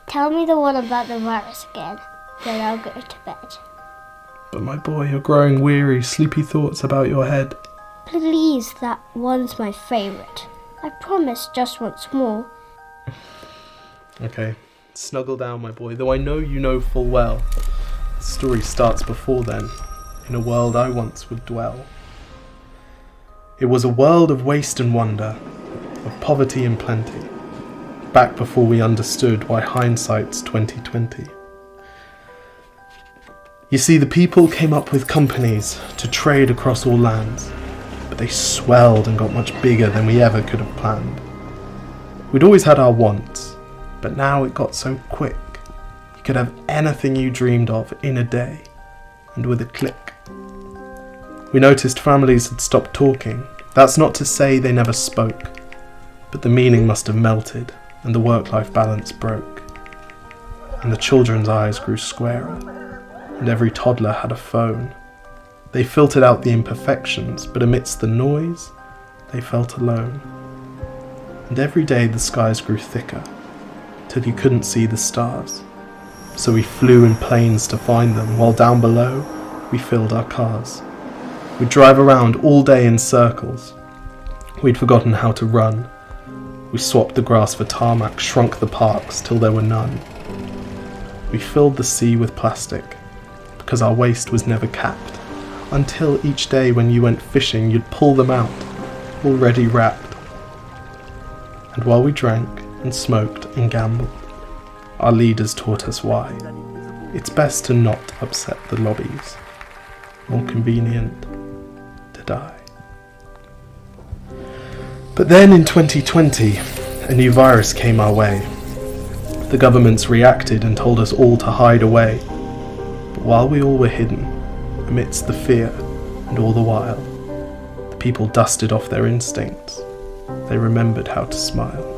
Tell me the one about the virus again, then I'll go to bed. But my boy, you're growing weary, sleepy thoughts about your head. Please, that one's my favourite. I promise just once more. Okay, snuggle down, my boy, though I know you know full well. The story starts before then, in a world I once would dwell. It was a world of waste and wonder, of poverty and plenty, back before we understood why hindsight's 2020. You see, the people came up with companies to trade across all lands, but they swelled and got much bigger than we ever could have planned. We'd always had our wants, but now it got so quick. You could have anything you dreamed of in a day, and with a click. We noticed families had stopped talking. That's not to say they never spoke, but the meaning must have melted, and the work-life balance broke. And the children's eyes grew squarer, and every toddler had a phone. They filtered out the imperfections, but amidst the noise, they felt alone. And every day the skies grew thicker, till you couldn't see the stars. So we flew in planes to find them, while down below, we filled our cars. We'd drive around all day in circles. We'd forgotten how to run. We swapped the grass for tarmac, shrunk the parks till there were none. We filled the sea with plastic, because our waste was never capped, until each day when you went fishing you'd pull them out, already wrapped. And while we drank and smoked and gambled, our leaders taught us why. It's best to not upset the lobbies, more convenient to die. But then in 2020, a new virus came our way. The governments reacted and told us all to hide away. But while we all were hidden, amidst the fear and all the while, the people dusted off their instincts. They remembered how to smile.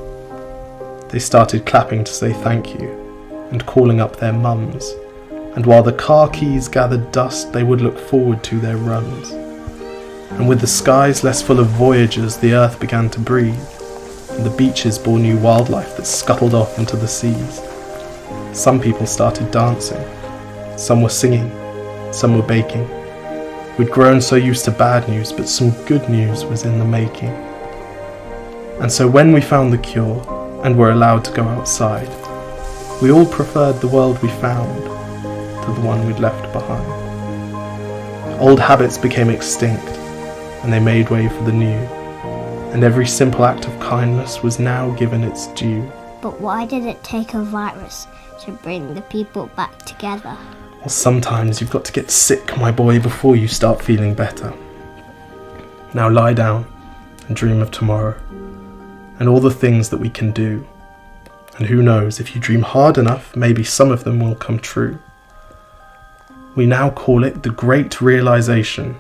They started clapping to say thank you and calling up their mums. And while the car keys gathered dust, they would look forward to their runs. And with the skies less full of voyagers, the earth began to breathe, and the beaches bore new wildlife that scuttled off into the seas. Some people started dancing, some were singing, some were baking. We'd grown so used to bad news, but some good news was in the making. And so when we found the cure, and were allowed to go outside, we all preferred the world we found to the one we'd left behind. Old habits became extinct, and they made way for the new, and every simple act of kindness was now given its due. But why did it take a virus to bring the people back together? Well, sometimes you've got to get sick, my boy, before you start feeling better. Now lie down and dream of tomorrow, and all the things that we can do. And who knows, if you dream hard enough, maybe some of them will come true. We now call it the Great Realization.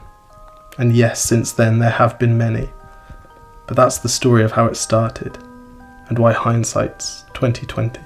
And yes, since then there have been many. But that's the story of how it started, and why hindsight's 2020.